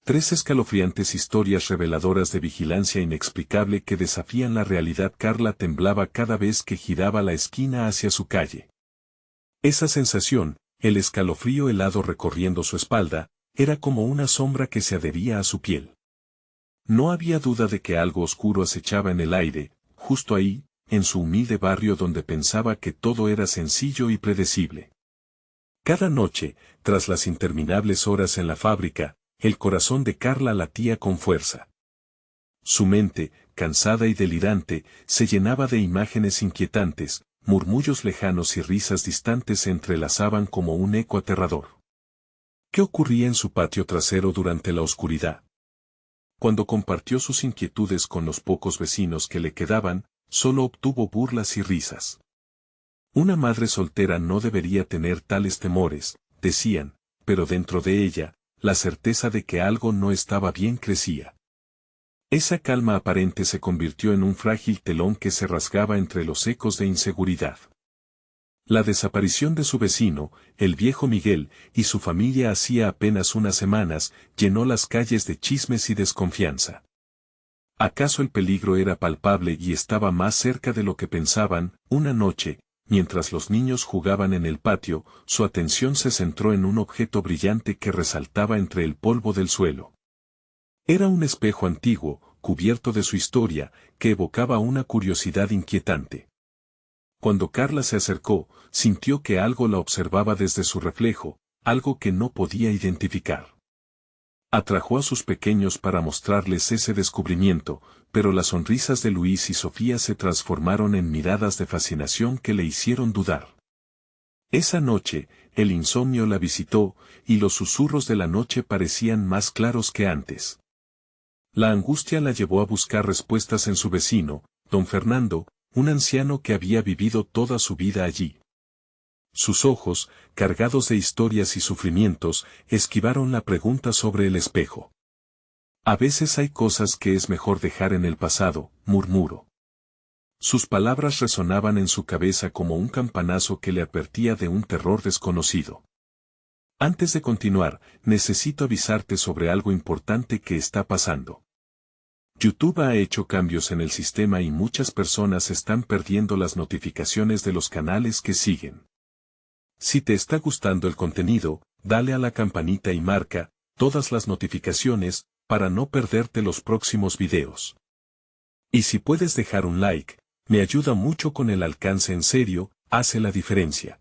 Tres escalofriantes historias reveladoras de vigilancia inexplicable que desafían la realidad. Carla temblaba cada vez que giraba la esquina hacia su calle. Esa sensación, el escalofrío helado recorriendo su espalda, era como una sombra que se adhería a su piel. No había duda de que algo oscuro acechaba en el aire, justo ahí, en su humilde barrio donde pensaba que todo era sencillo y predecible. Cada noche, tras las interminables horas en la fábrica, el corazón de Carla latía con fuerza. Su mente, cansada y delirante, se llenaba de imágenes inquietantes, murmullos lejanos y risas distantes se entrelazaban como un eco aterrador. ¿Qué ocurría en su patio trasero durante la oscuridad? Cuando compartió sus inquietudes con los pocos vecinos que le quedaban, solo obtuvo burlas y risas. Una madre soltera no debería tener tales temores, decían, pero dentro de ella, la certeza de que algo no estaba bien crecía. Esa calma aparente se convirtió en un frágil telón que se rasgaba entre los ecos de inseguridad. La desaparición de su vecino, el viejo Miguel, y su familia hacía apenas unas semanas, llenó las calles de chismes y desconfianza. ¿Acaso el peligro era palpable y estaba más cerca de lo que pensaban? Una noche, mientras los niños jugaban en el patio, su atención se centró en un objeto brillante que resaltaba entre el polvo del suelo. Era un espejo antiguo, cubierto de su historia, que evocaba una curiosidad inquietante. Cuando Carla se acercó, sintió que algo la observaba desde su reflejo, algo que no podía identificar. Atrajo a sus pequeños para mostrarles ese descubrimiento, pero las sonrisas de Luis y Sofía se transformaron en miradas de fascinación que le hicieron dudar. Esa noche, el insomnio la visitó, y los susurros de la noche parecían más claros que antes. La angustia la llevó a buscar respuestas en su vecino, don Fernando, un anciano que había vivido toda su vida allí. Sus ojos, cargados de historias y sufrimientos, esquivaron la pregunta sobre el espejo. A veces hay cosas que es mejor dejar en el pasado, murmuró. Sus palabras resonaban en su cabeza como un campanazo que le advertía de un terror desconocido. Antes de continuar, necesito avisarte sobre algo importante que está pasando. YouTube ha hecho cambios en el sistema y muchas personas están perdiendo las notificaciones de los canales que siguen. Si te está gustando el contenido, dale a la campanita y marca todas las notificaciones para no perderte los próximos videos. Y si puedes dejar un like, me ayuda mucho con el alcance. En serio, hace la diferencia.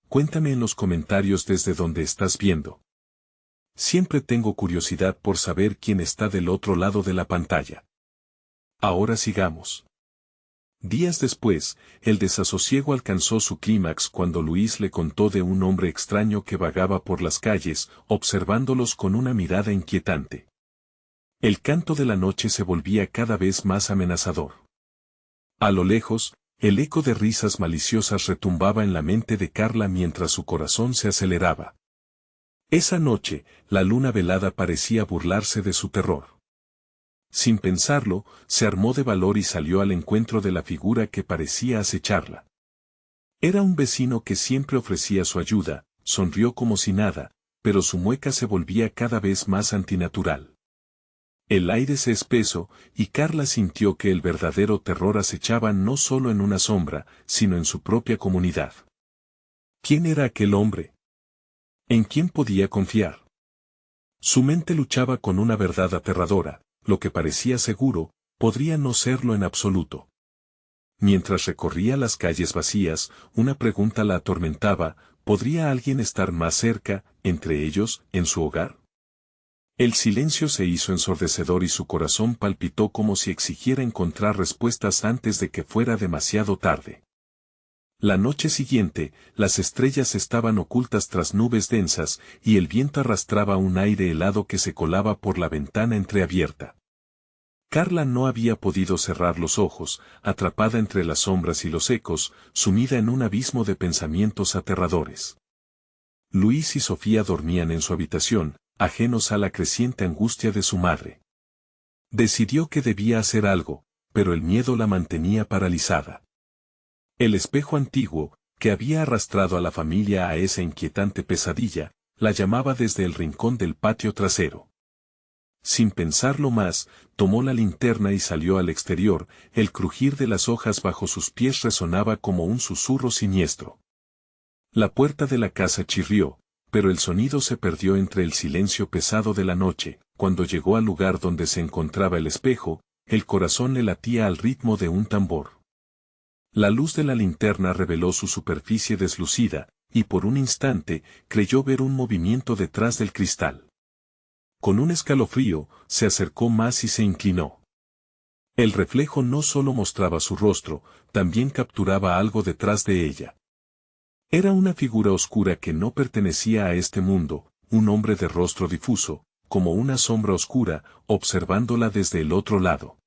Cuéntame en los comentarios desde donde estás viendo. Siempre tengo curiosidad por saber quién está del otro lado de la pantalla. Ahora sigamos. Días después, el desasosiego alcanzó su clímax cuando Luis le contó de un hombre extraño que vagaba por las calles, observándolos con una mirada inquietante. El canto de la noche se volvía cada vez más amenazador. A lo lejos, el eco de risas maliciosas retumbaba en la mente de Carla mientras su corazón se aceleraba. Esa noche, la luna velada parecía burlarse de su terror. Sin pensarlo, se armó de valor y salió al encuentro de la figura que parecía acecharla. Era un vecino que siempre ofrecía su ayuda, sonrió como si nada, pero su mueca se volvía cada vez más antinatural. El aire se espesó, y Carla sintió que el verdadero terror acechaba no solo en una sombra, sino en su propia comunidad. ¿Quién era aquel hombre? ¿En quién podía confiar? Su mente luchaba con una verdad aterradora. Lo que parecía seguro, podría no serlo en absoluto. Mientras recorría las calles vacías, una pregunta la atormentaba: ¿podría alguien estar más cerca, entre ellos, en su hogar? El silencio se hizo ensordecedor y su corazón palpitó como si exigiera encontrar respuestas antes de que fuera demasiado tarde. La noche siguiente, las estrellas estaban ocultas tras nubes densas, y el viento arrastraba un aire helado que se colaba por la ventana entreabierta. Carla no había podido cerrar los ojos, atrapada entre las sombras y los ecos, sumida en un abismo de pensamientos aterradores. Luis y Sofía dormían en su habitación, ajenos a la creciente angustia de su madre. Decidió que debía hacer algo, pero el miedo la mantenía paralizada. El espejo antiguo, que había arrastrado a la familia a esa inquietante pesadilla, La llamaba desde el rincón del patio trasero. Sin pensarlo más, tomó la linterna y salió al exterior. El crujir de las hojas bajo sus pies resonaba como un susurro siniestro. La puerta de la casa chirrió, pero el sonido se perdió entre el silencio pesado de la noche. Cuando llegó al lugar donde se encontraba el espejo, el corazón le latía al ritmo de un tambor. La luz de la linterna reveló su superficie deslucida, y por un instante creyó ver un movimiento detrás del cristal. Con un escalofrío, se acercó más y se inclinó. El reflejo no solo mostraba su rostro, también capturaba algo detrás de ella. Era una figura oscura que no pertenecía a este mundo, un hombre de rostro difuso, como una sombra oscura, observándola desde el otro lado.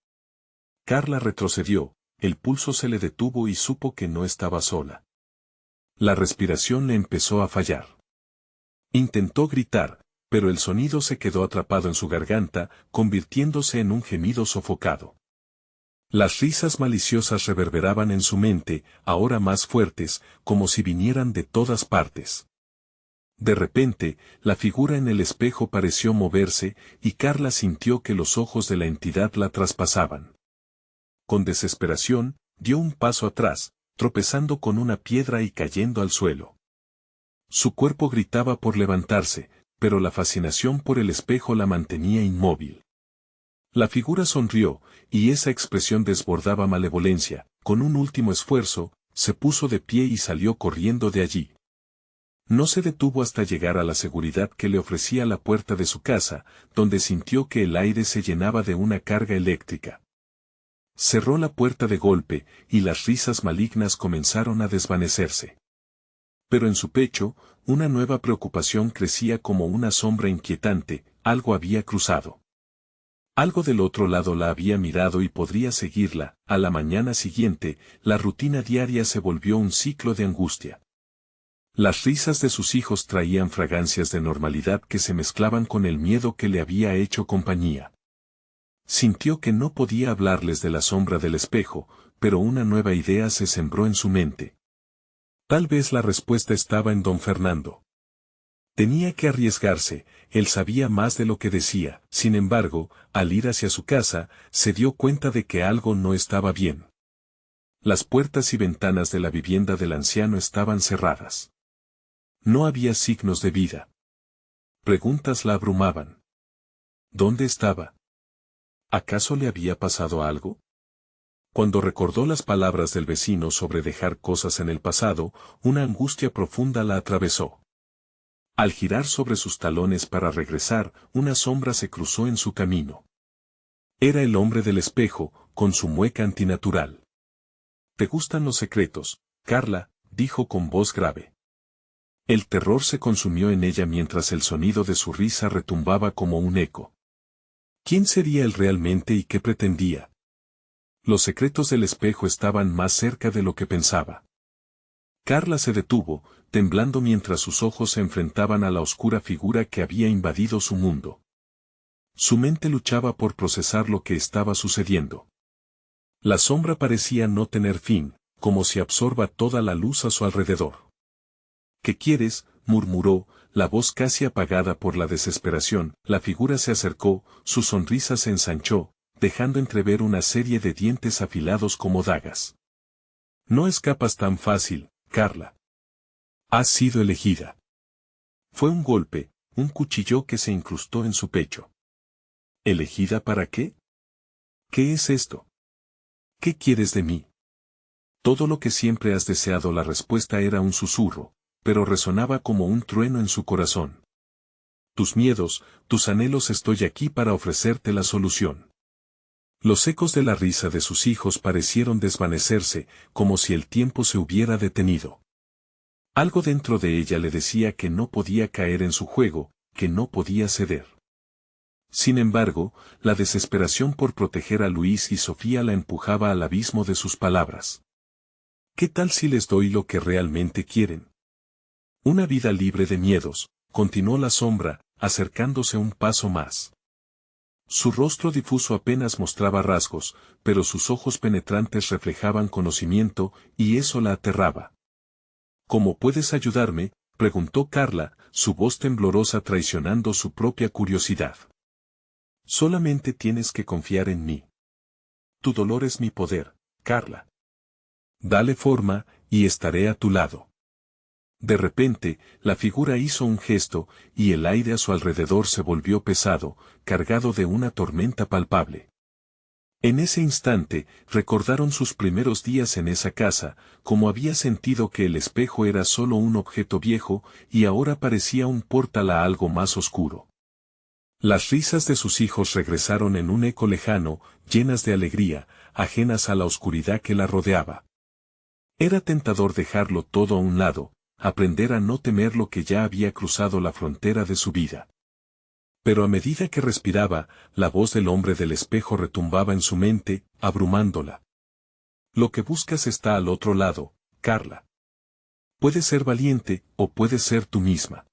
Carla retrocedió, el pulso se le detuvo y supo que no estaba sola. La respiración le empezó a fallar. Intentó gritar, pero el sonido se quedó atrapado en su garganta, convirtiéndose en un gemido sofocado. Las risas maliciosas reverberaban en su mente, ahora más fuertes, como si vinieran de todas partes. De repente, la figura en el espejo pareció moverse, y Carla sintió que los ojos de la entidad la traspasaban. Con desesperación, dio un paso atrás, tropezando con una piedra y cayendo al suelo. Su cuerpo gritaba por levantarse, pero la fascinación por el espejo la mantenía inmóvil. La figura sonrió, y esa expresión desbordaba malevolencia. Con un último esfuerzo, se puso de pie y salió corriendo de allí. No se detuvo hasta llegar a la seguridad que le ofrecía la puerta de su casa, donde sintió que el aire se llenaba de una carga eléctrica. Cerró la puerta de golpe, y las risas malignas comenzaron a desvanecerse. Pero en su pecho, una nueva preocupación crecía como una sombra inquietante. Algo había cruzado. Algo del otro lado la había mirado y podría seguirla. A la mañana siguiente, la rutina diaria se volvió un ciclo de angustia. Las risas de sus hijos traían fragancias de normalidad que se mezclaban con el miedo que le había hecho compañía. Sintió que no podía hablarles de la sombra del espejo, pero una nueva idea se sembró en su mente. Tal vez la respuesta estaba en don Fernando. Tenía que arriesgarse, él sabía más de lo que decía. Sin embargo, al ir hacia su casa, se dio cuenta de que algo no estaba bien. Las puertas y ventanas de la vivienda del anciano estaban cerradas. No había signos de vida. Preguntas la abrumaban. ¿Dónde estaba? ¿Acaso le había pasado algo? Cuando recordó las palabras del vecino sobre dejar cosas en el pasado, una angustia profunda la atravesó. Al girar sobre sus talones para regresar, una sombra se cruzó en su camino. Era el hombre del espejo, con su mueca antinatural. «¿Te gustan los secretos, Carla?», dijo con voz grave. El terror se consumió en ella mientras el sonido de su risa retumbaba como un eco. ¿Quién sería él realmente y qué pretendía? Los secretos del espejo estaban más cerca de lo que pensaba. Carla se detuvo, temblando mientras sus ojos se enfrentaban a la oscura figura que había invadido su mundo. Su mente luchaba por procesar lo que estaba sucediendo. La sombra parecía no tener fin, como si absorba toda la luz a su alrededor. «¿Qué quieres?», murmuró, la voz casi apagada por la desesperación. La figura se acercó, su sonrisa se ensanchó, dejando entrever una serie de dientes afilados como dagas. «No escapas tan fácil, Carla. Has sido elegida». Fue un golpe, un cuchillo que se incrustó en su pecho. ¿Elegida para qué? ¿Qué es esto? ¿Qué quieres de mí? Todo lo que siempre has deseado. La respuesta era un susurro, pero resonaba como un trueno en su corazón. Tus miedos, tus anhelos, estoy aquí para ofrecerte la solución. Los ecos de la risa de sus hijos parecieron desvanecerse, como si el tiempo se hubiera detenido. Algo dentro de ella le decía que no podía caer en su juego, que no podía ceder. Sin embargo, la desesperación por proteger a Luis y Sofía la empujaba al abismo de sus palabras. ¿Qué tal si les doy lo que realmente quieren? Una vida libre de miedos, continuó la sombra, acercándose un paso más. Su rostro difuso apenas mostraba rasgos, pero sus ojos penetrantes reflejaban conocimiento, y eso la aterraba. «¿Cómo puedes ayudarme?», preguntó Carla, su voz temblorosa traicionando su propia curiosidad. Solamente tienes que confiar en mí. Tu dolor es mi poder, Carla. Dale forma, y estaré a tu lado. De repente, la figura hizo un gesto, y el aire a su alrededor se volvió pesado, cargado de una tormenta palpable. En ese instante, recordaron sus primeros días en esa casa, como había sentido que el espejo era solo un objeto viejo, y ahora parecía un portal a algo más oscuro. Las risas de sus hijos regresaron en un eco lejano, llenas de alegría, ajenas a la oscuridad que la rodeaba. Era tentador dejarlo todo a un lado, aprender a no temer lo que ya había cruzado la frontera de su vida. Pero a medida que respiraba, la voz del hombre del espejo retumbaba en su mente, abrumándola. Lo que buscas está al otro lado, Carla. Puedes ser valiente, o puedes ser tú misma.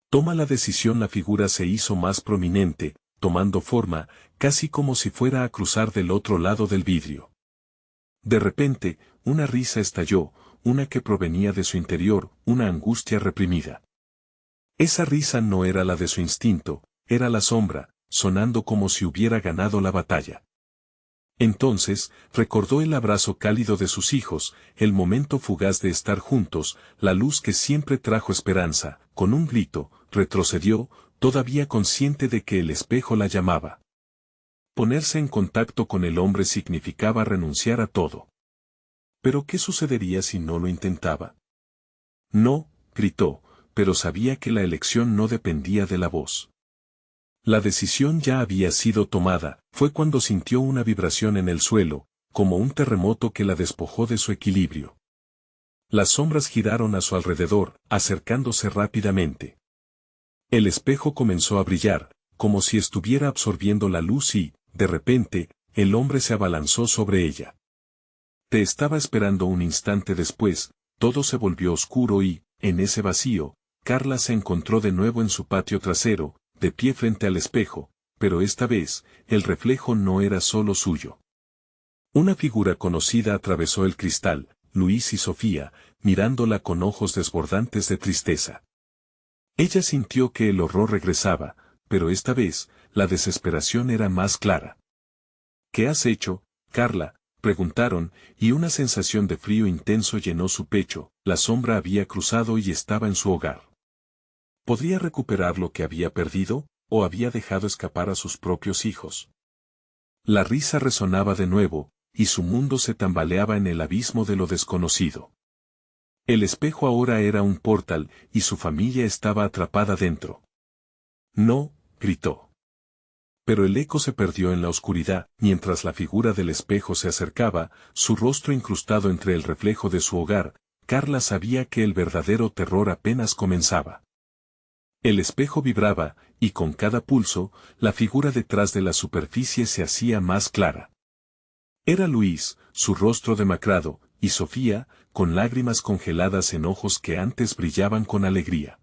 Toma la decisión. La figura se hizo más prominente, tomando forma, casi como si fuera a cruzar del otro lado del vidrio. De repente, una risa estalló, una que provenía de su interior, una angustia reprimida. Esa risa no era la de su instinto, era la sombra, sonando como si hubiera ganado la batalla. Entonces, recordó el abrazo cálido de sus hijos, el momento fugaz de estar juntos, la luz que siempre trajo esperanza. Con un grito, retrocedió, todavía consciente de que el espejo la llamaba. Ponerse en contacto con el hombre significaba renunciar a todo. ¿Pero qué sucedería si no lo intentaba? No, gritó, pero sabía que la elección no dependía de la voz. La decisión ya había sido tomada. Fue cuando sintió una vibración en el suelo, como un terremoto que la despojó de su equilibrio. Las sombras giraron a su alrededor, acercándose rápidamente. El espejo comenzó a brillar, como si estuviera absorbiendo la luz y, de repente, el hombre se abalanzó sobre ella. Te estaba esperando. Un instante después, todo se volvió oscuro y, en ese vacío, Carla se encontró de nuevo en su patio trasero, de pie frente al espejo, pero esta vez, el reflejo no era solo suyo. Una figura conocida atravesó el cristal, Luis y Sofía, mirándola con ojos desbordantes de tristeza. Ella sintió que el horror regresaba, pero esta vez, la desesperación era más clara. ¿Qué has hecho, Carla?, preguntaron, y una sensación de frío intenso llenó su pecho. La sombra había cruzado y estaba en su hogar. ¿Podría recuperar lo que había perdido, o había dejado escapar a sus propios hijos? La risa resonaba de nuevo, y su mundo se tambaleaba en el abismo de lo desconocido. El espejo ahora era un portal, y su familia estaba atrapada dentro. No, gritó. Pero el eco se perdió en la oscuridad. Mientras la figura del espejo se acercaba, su rostro incrustado entre el reflejo de su hogar, Carla sabía que el verdadero terror apenas comenzaba. El espejo vibraba, y con cada pulso, la figura detrás de la superficie se hacía más clara. Era Luis, su rostro demacrado, y Sofía, con lágrimas congeladas en ojos que antes brillaban con alegría.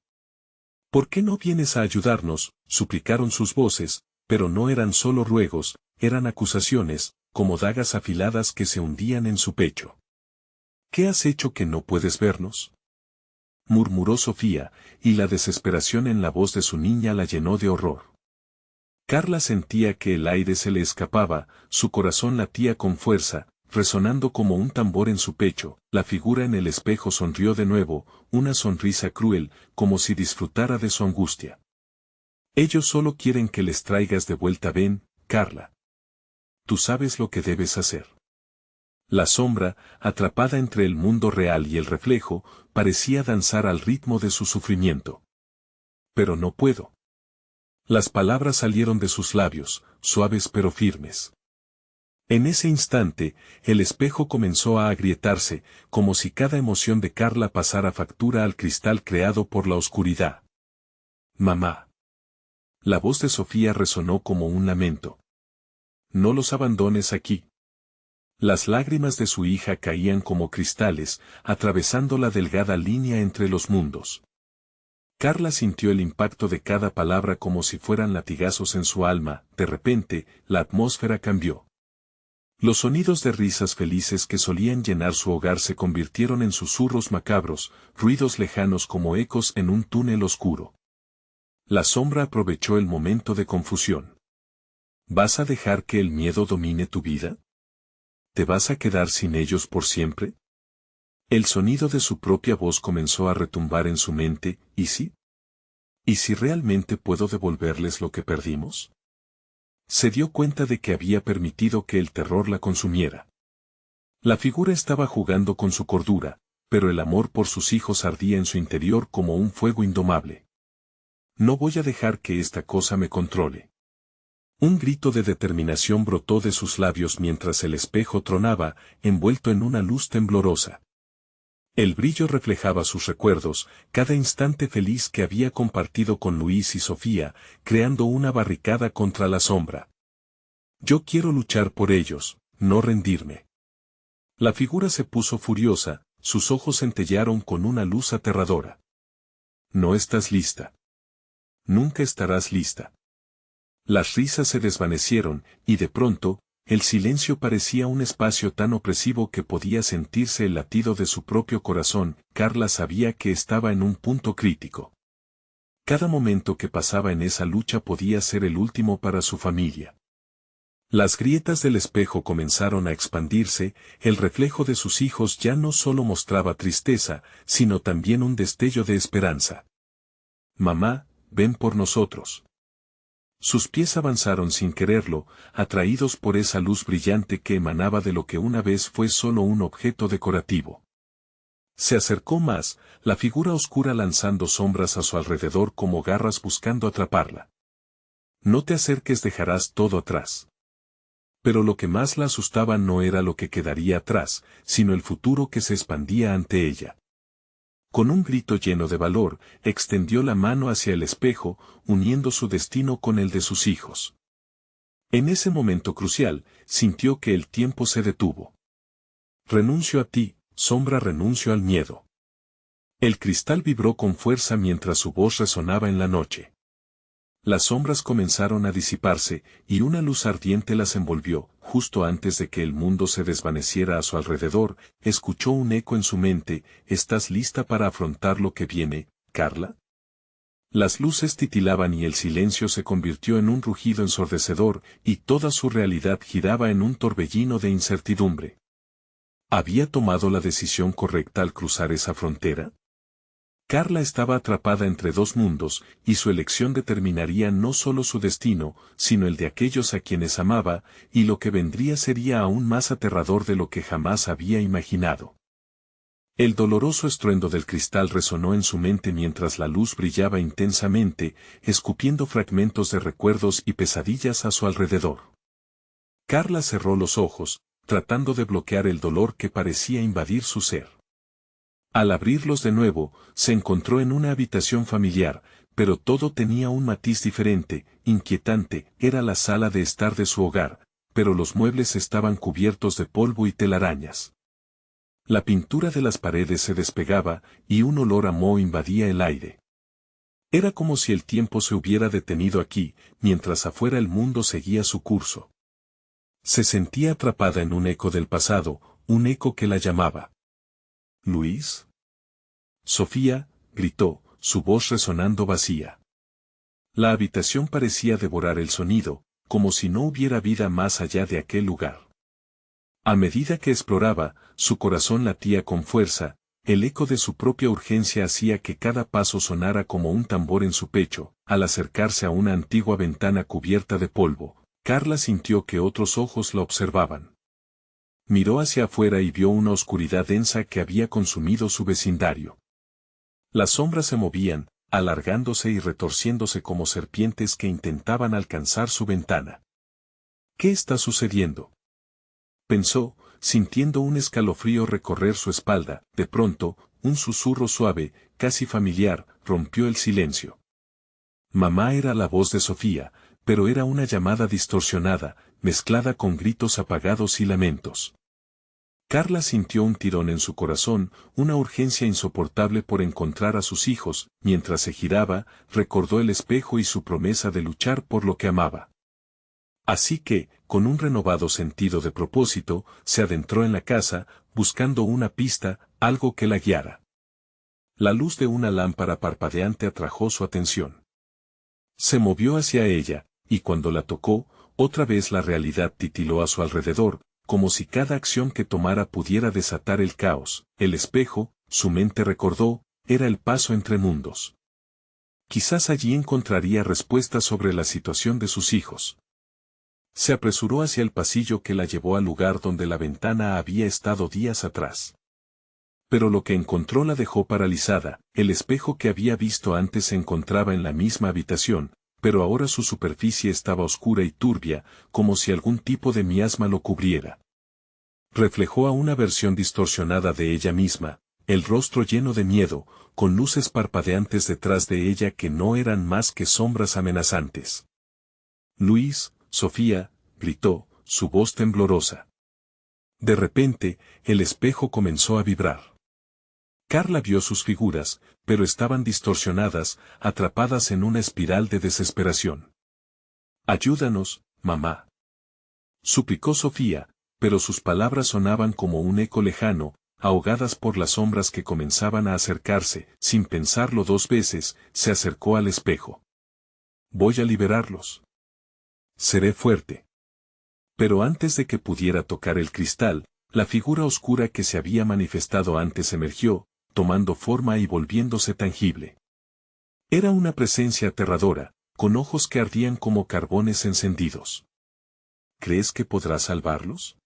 ¿Por qué no vienes a ayudarnos?, suplicaron sus voces, pero no eran solo ruegos, eran acusaciones, como dagas afiladas que se hundían en su pecho. ¿Qué has hecho que no puedes vernos?, murmuró Sofía, y la desesperación en la voz de su niña la llenó de horror. Carla sentía que el aire se le escapaba, su corazón latía con fuerza, resonando como un tambor en su pecho. La figura en el espejo sonrió de nuevo, una sonrisa cruel, como si disfrutara de su angustia. Ellos solo quieren que les traigas de vuelta. Ven, Carla. Tú sabes lo que debes hacer. La sombra, atrapada entre el mundo real y el reflejo, parecía danzar al ritmo de su sufrimiento. Pero no puedo. Las palabras salieron de sus labios, suaves pero firmes. En ese instante, el espejo comenzó a agrietarse, como si cada emoción de Carla pasara factura al cristal creado por la oscuridad. Mamá. La voz de Sofía resonó como un lamento. No los abandones aquí. Las lágrimas de su hija caían como cristales, atravesando la delgada línea entre los mundos. Carla sintió el impacto de cada palabra como si fueran latigazos en su alma. De repente, la atmósfera cambió. Los sonidos de risas felices que solían llenar su hogar se convirtieron en susurros macabros, ruidos lejanos como ecos en un túnel oscuro. La sombra aprovechó el momento de confusión. ¿Vas a dejar que el miedo domine tu vida? ¿Te vas a quedar sin ellos por siempre? El sonido de su propia voz comenzó a retumbar en su mente, ¿y si? ¿Y si realmente puedo devolverles lo que perdimos? Se dio cuenta de que había permitido que el terror la consumiera. La figura estaba jugando con su cordura, pero el amor por sus hijos ardía en su interior como un fuego indomable. No voy a dejar que esta cosa me controle. Un grito de determinación brotó de sus labios mientras el espejo tronaba, envuelto en una luz temblorosa. El brillo reflejaba sus recuerdos, cada instante feliz que había compartido con Luis y Sofía, creando una barricada contra la sombra. Yo quiero luchar por ellos, no rendirme. La figura se puso furiosa, sus ojos centellaron con una luz aterradora. No estás lista. Nunca estarás lista. Las risas se desvanecieron, y de pronto, el silencio parecía un espacio tan opresivo que podía sentirse el latido de su propio corazón. Carla sabía que estaba en un punto crítico. Cada momento que pasaba en esa lucha podía ser el último para su familia. Las grietas del espejo comenzaron a expandirse, el reflejo de sus hijos ya no solo mostraba tristeza, sino también un destello de esperanza. Mamá, ven por nosotros. Sus pies avanzaron sin quererlo, atraídos por esa luz brillante que emanaba de lo que una vez fue solo un objeto decorativo. Se acercó más, la figura oscura lanzando sombras a su alrededor como garras buscando atraparla. No te acerques, dejarás todo atrás. Pero lo que más la asustaba no era lo que quedaría atrás, sino el futuro que se expandía ante ella. Con un grito lleno de valor, extendió la mano hacia el espejo, uniendo su destino con el de sus hijos. En ese momento crucial, sintió que el tiempo se detuvo. Renuncio a ti, sombra, renuncio al miedo. El cristal vibró con fuerza mientras su voz resonaba en la noche. Las sombras comenzaron a disiparse, y una luz ardiente las envolvió. Justo antes de que el mundo se desvaneciera a su alrededor, escuchó un eco en su mente: ¿estás lista para afrontar lo que viene, Carla? Las luces titilaban y el silencio se convirtió en un rugido ensordecedor, y toda su realidad giraba en un torbellino de incertidumbre. ¿Había tomado la decisión correcta al cruzar esa frontera? Carla estaba atrapada entre dos mundos, y su elección determinaría no solo su destino, sino el de aquellos a quienes amaba, y lo que vendría sería aún más aterrador de lo que jamás había imaginado. El doloroso estruendo del cristal resonó en su mente mientras la luz brillaba intensamente, escupiendo fragmentos de recuerdos y pesadillas a su alrededor. Carla cerró los ojos, tratando de bloquear el dolor que parecía invadir su ser. Al abrirlos de nuevo, se encontró en una habitación familiar, pero todo tenía un matiz diferente, inquietante. Era la sala de estar de su hogar, pero los muebles estaban cubiertos de polvo y telarañas. La pintura de las paredes se despegaba, y un olor a moho invadía el aire. Era como si el tiempo se hubiera detenido aquí, mientras afuera el mundo seguía su curso. Se sentía atrapada en un eco del pasado, un eco que la llamaba. ¿Luis? Sofía, gritó, su voz resonando vacía. La habitación parecía devorar el sonido, como si no hubiera vida más allá de aquel lugar. A medida que exploraba, su corazón latía con fuerza, el eco de su propia urgencia hacía que cada paso sonara como un tambor en su pecho. Al acercarse a una antigua ventana cubierta de polvo, Carla sintió que otros ojos la observaban. Miró hacia afuera y vio una oscuridad densa que había consumido su vecindario. Las sombras se movían, alargándose y retorciéndose como serpientes que intentaban alcanzar su ventana. ¿Qué está sucediendo?, pensó, sintiendo un escalofrío recorrer su espalda. De pronto, un susurro suave, casi familiar, rompió el silencio. Mamá, era la voz de Sofía, pero era una llamada distorsionada, mezclada con gritos apagados y lamentos. Carla sintió un tirón en su corazón, una urgencia insoportable por encontrar a sus hijos. Mientras se giraba, recordó el espejo y su promesa de luchar por lo que amaba. Así que, con un renovado sentido de propósito, se adentró en la casa, buscando una pista, algo que la guiara. La luz de una lámpara parpadeante atrajo su atención. Se movió hacia ella, y cuando la tocó, otra vez la realidad titiló a su alrededor, como si cada acción que tomara pudiera desatar el caos. El espejo, su mente recordó, era el paso entre mundos. Quizás allí encontraría respuestas sobre la situación de sus hijos. Se apresuró hacia el pasillo que la llevó al lugar donde la ventana había estado días atrás. Pero lo que encontró la dejó paralizada. El espejo que había visto antes se encontraba en la misma habitación, pero ahora su superficie estaba oscura y turbia, como si algún tipo de miasma lo cubriera. Reflejó a una versión distorsionada de ella misma, el rostro lleno de miedo, con luces parpadeantes detrás de ella que no eran más que sombras amenazantes. «Luis, Sofía», gritó, su voz temblorosa. De repente, el espejo comenzó a vibrar. Carla vio sus figuras, pero estaban distorsionadas, atrapadas en una espiral de desesperación. «Ayúdanos, mamá», suplicó Sofía, pero sus palabras sonaban como un eco lejano, ahogadas por las sombras que comenzaban a acercarse. Sin pensarlo dos veces, se acercó al espejo. «Voy a liberarlos. Seré fuerte». Pero antes de que pudiera tocar el cristal, la figura oscura que se había manifestado antes emergió, tomando forma y volviéndose tangible. Era una presencia aterradora, con ojos que ardían como carbones encendidos. «¿Crees que podrás salvarlos?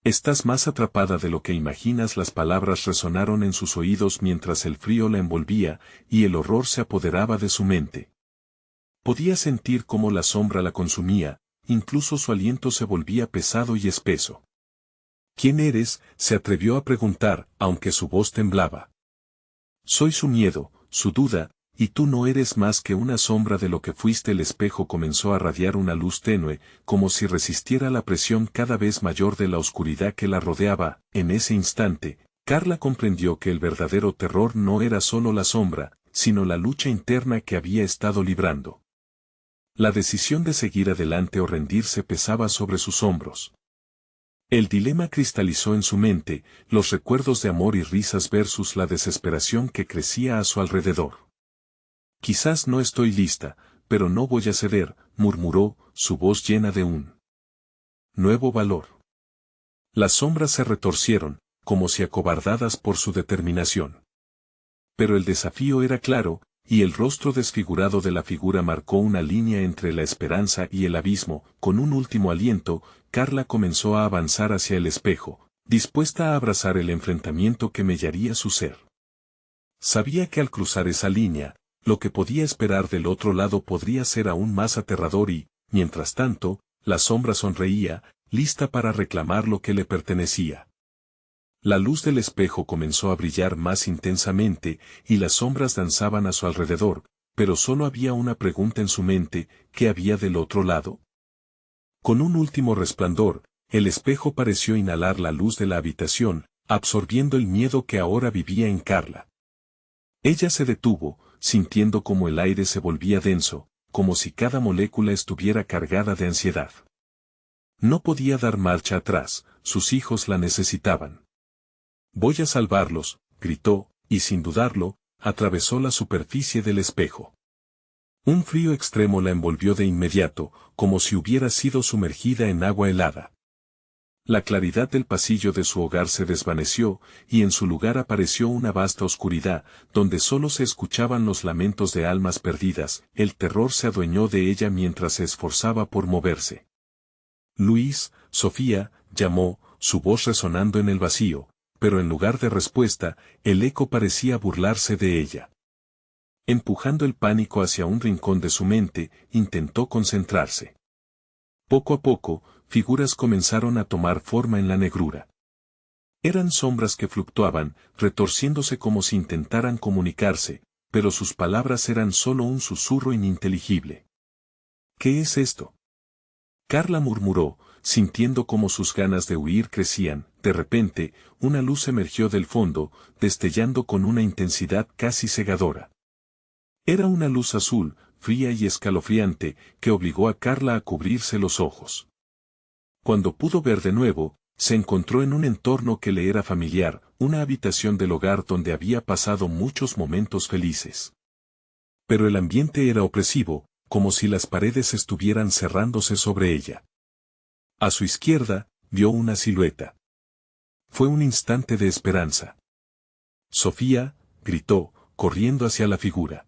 Estás más atrapada de lo que imaginas». Las palabras resonaron en sus oídos mientras el frío la envolvía, y el horror se apoderaba de su mente. Podía sentir cómo la sombra la consumía, incluso su aliento se volvía pesado y espeso. «¿Quién eres?», se atrevió a preguntar, aunque su voz temblaba. «Soy su miedo, su duda, y tú no eres más que una sombra de lo que fuiste». El espejo comenzó a radiar una luz tenue, como si resistiera la presión cada vez mayor de la oscuridad que la rodeaba. En ese instante, Carla comprendió que el verdadero terror no era solo la sombra, sino la lucha interna que había estado librando. La decisión de seguir adelante o rendirse pesaba sobre sus hombros. El dilema cristalizó en su mente, los recuerdos de amor y risas versus la desesperación que crecía a su alrededor. «Quizás no estoy lista, pero no voy a ceder», murmuró, su voz llena de un nuevo valor. Las sombras se retorcieron, como si acobardadas por su determinación. Pero el desafío era claro, y el rostro desfigurado de la figura marcó una línea entre la esperanza y el abismo. Con un último aliento, Carla comenzó a avanzar hacia el espejo, dispuesta a abrazar el enfrentamiento que mellaría su ser. Sabía que al cruzar esa línea, lo que podía esperar del otro lado podría ser aún más aterrador y, mientras tanto, la sombra sonreía, lista para reclamar lo que le pertenecía. La luz del espejo comenzó a brillar más intensamente, y las sombras danzaban a su alrededor, pero solo había una pregunta en su mente: ¿qué había del otro lado? Con un último resplandor, el espejo pareció inhalar la luz de la habitación, absorbiendo el miedo que ahora vivía en Carla. Ella se detuvo, sintiendo como el aire se volvía denso, como si cada molécula estuviera cargada de ansiedad. No podía dar marcha atrás, sus hijos la necesitaban. «Voy a salvarlos», gritó, y sin dudarlo, atravesó la superficie del espejo. Un frío extremo la envolvió de inmediato, como si hubiera sido sumergida en agua helada. La claridad del pasillo de su hogar se desvaneció, y en su lugar apareció una vasta oscuridad, donde solo se escuchaban los lamentos de almas perdidas. El terror se adueñó de ella mientras se esforzaba por moverse. «Luis, Sofía», llamó, su voz resonando en el vacío, pero en lugar de respuesta, el eco parecía burlarse de ella. Empujando el pánico hacia un rincón de su mente, intentó concentrarse. Poco a poco, figuras comenzaron a tomar forma en la negrura. Eran sombras que fluctuaban, retorciéndose como si intentaran comunicarse, pero sus palabras eran solo un susurro ininteligible. «¿Qué es esto?», Carla murmuró, sintiendo como sus ganas de huir crecían. De repente, una luz emergió del fondo, destellando con una intensidad casi cegadora. Era una luz azul, fría y escalofriante, que obligó a Carla a cubrirse los ojos. Cuando pudo ver de nuevo, se encontró en un entorno que le era familiar, una habitación del hogar donde había pasado muchos momentos felices. Pero el ambiente era opresivo, como si las paredes estuvieran cerrándose sobre ella. A su izquierda, vio una silueta. Fue un instante de esperanza. Sofía, gritó, corriendo hacia la figura.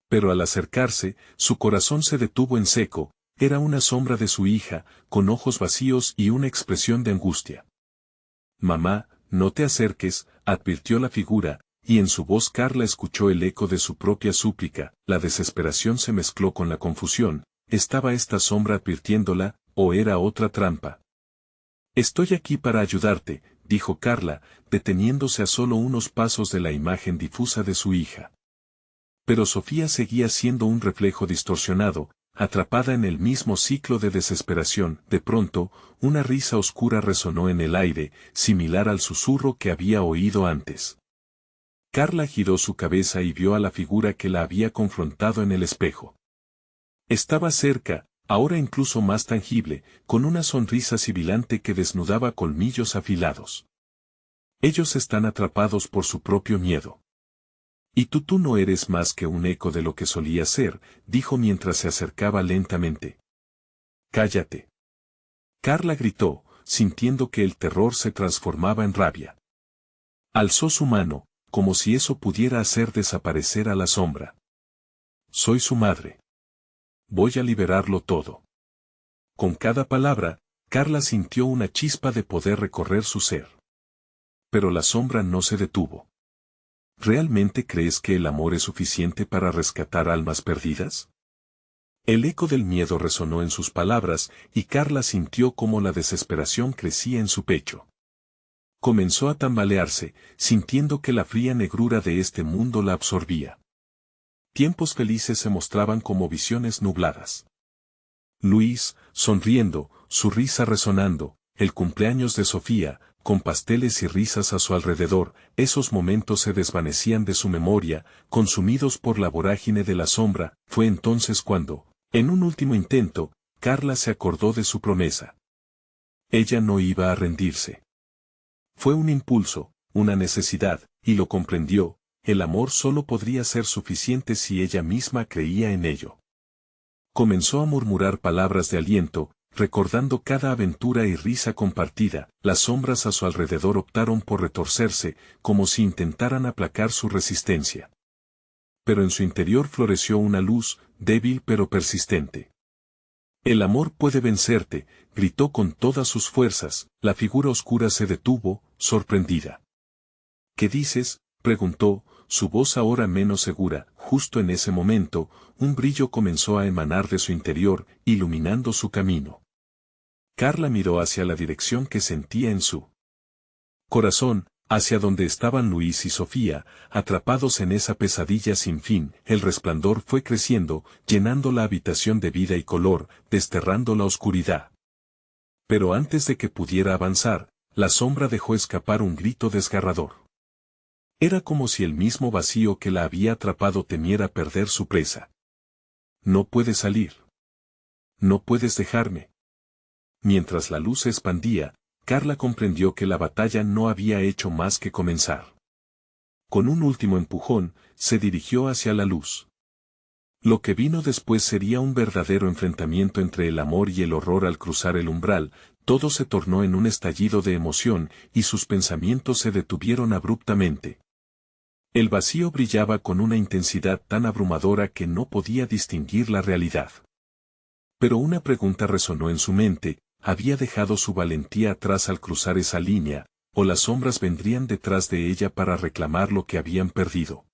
Pero al acercarse, su corazón se detuvo en seco. Era una sombra de su hija, con ojos vacíos y una expresión de angustia. Mamá, no te acerques, advirtió la figura, y en su voz Carla escuchó el eco de su propia súplica. La desesperación se mezcló con la confusión. ¿Estaba esta sombra advirtiéndola, o era otra trampa? Estoy aquí para ayudarte, dijo Carla, deteniéndose a solo unos pasos de la imagen difusa de su hija. Pero Sofía seguía siendo un reflejo distorsionado, atrapada en el mismo ciclo de desesperación. De pronto, una risa oscura resonó en el aire, similar al susurro que había oído antes. Carla giró su cabeza y vio a la figura que la había confrontado en el espejo. Estaba cerca, ahora incluso más tangible, con una sonrisa sibilante que desnudaba colmillos afilados. Ellos están atrapados por su propio miedo. Y tú no eres más que un eco de lo que solía ser, dijo mientras se acercaba lentamente. Cállate. Carla gritó, sintiendo que el terror se transformaba en rabia. Alzó su mano, como si eso pudiera hacer desaparecer a la sombra. Soy su madre. Voy a liberarlo todo. Con cada palabra, Carla sintió una chispa de poder recorrer su ser. Pero la sombra no se detuvo. ¿Realmente crees que el amor es suficiente para rescatar almas perdidas? El eco del miedo resonó en sus palabras, y Carla sintió cómo la desesperación crecía en su pecho. Comenzó a tambalearse, sintiendo que la fría negrura de este mundo la absorbía. Tiempos felices se mostraban como visiones nubladas. Luis, sonriendo, su risa resonando, el cumpleaños de Sofía, con pasteles y risas a su alrededor, esos momentos se desvanecían de su memoria, consumidos por la vorágine de la sombra. Fue entonces cuando, en un último intento, Carla se acordó de su promesa. Ella no iba a rendirse. Fue un impulso, una necesidad, y lo comprendió. El amor solo podría ser suficiente si ella misma creía en ello. Comenzó a murmurar palabras de aliento, recordando cada aventura y risa compartida. Las sombras a su alrededor optaron por retorcerse, como si intentaran aplacar su resistencia. Pero en su interior floreció una luz, débil pero persistente. El amor puede vencerte, gritó con todas sus fuerzas. La figura oscura se detuvo, sorprendida. ¿Qué dices?, preguntó, su voz ahora menos segura. Justo en ese momento, un brillo comenzó a emanar de su interior, iluminando su camino. Carla miró hacia la dirección que sentía en su corazón, hacia donde estaban Luis y Sofía, atrapados en esa pesadilla sin fin. El resplandor fue creciendo, llenando la habitación de vida y color, desterrando la oscuridad. Pero antes de que pudiera avanzar, la sombra dejó escapar un grito desgarrador. Era como si el mismo vacío que la había atrapado temiera perder su presa. No puedes salir. No puedes dejarme. Mientras la luz se expandía, Carla comprendió que la batalla no había hecho más que comenzar. Con un último empujón, se dirigió hacia la luz. Lo que vino después sería un verdadero enfrentamiento entre el amor y el horror. Al cruzar el umbral, todo se tornó en un estallido de emoción, y sus pensamientos se detuvieron abruptamente. El vacío brillaba con una intensidad tan abrumadora que no podía distinguir la realidad. Pero una pregunta resonó en su mente: ¿había dejado su valentía atrás al cruzar esa línea, o las sombras vendrían detrás de ella para reclamar lo que habían perdido?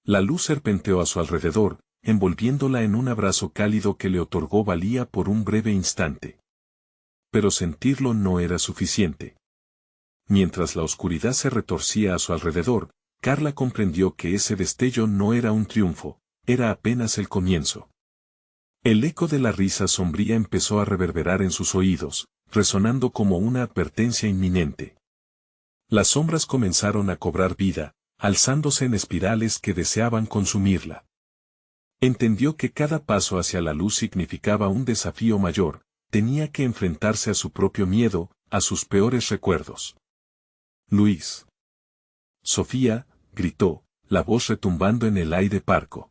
La luz serpenteó a su alrededor, envolviéndola en un abrazo cálido que le otorgó valía por un breve instante. Pero sentirlo no era suficiente. Mientras la oscuridad se retorcía a su alrededor, Carla comprendió que ese destello no era un triunfo, era apenas el comienzo. El eco de la risa sombría empezó a reverberar en sus oídos, resonando como una advertencia inminente. Las sombras comenzaron a cobrar vida, alzándose en espirales que deseaban consumirla. Entendió que cada paso hacia la luz significaba un desafío mayor, tenía que enfrentarse a su propio miedo, a sus peores recuerdos. Luis. Sofía, gritó, la voz retumbando en el aire parco.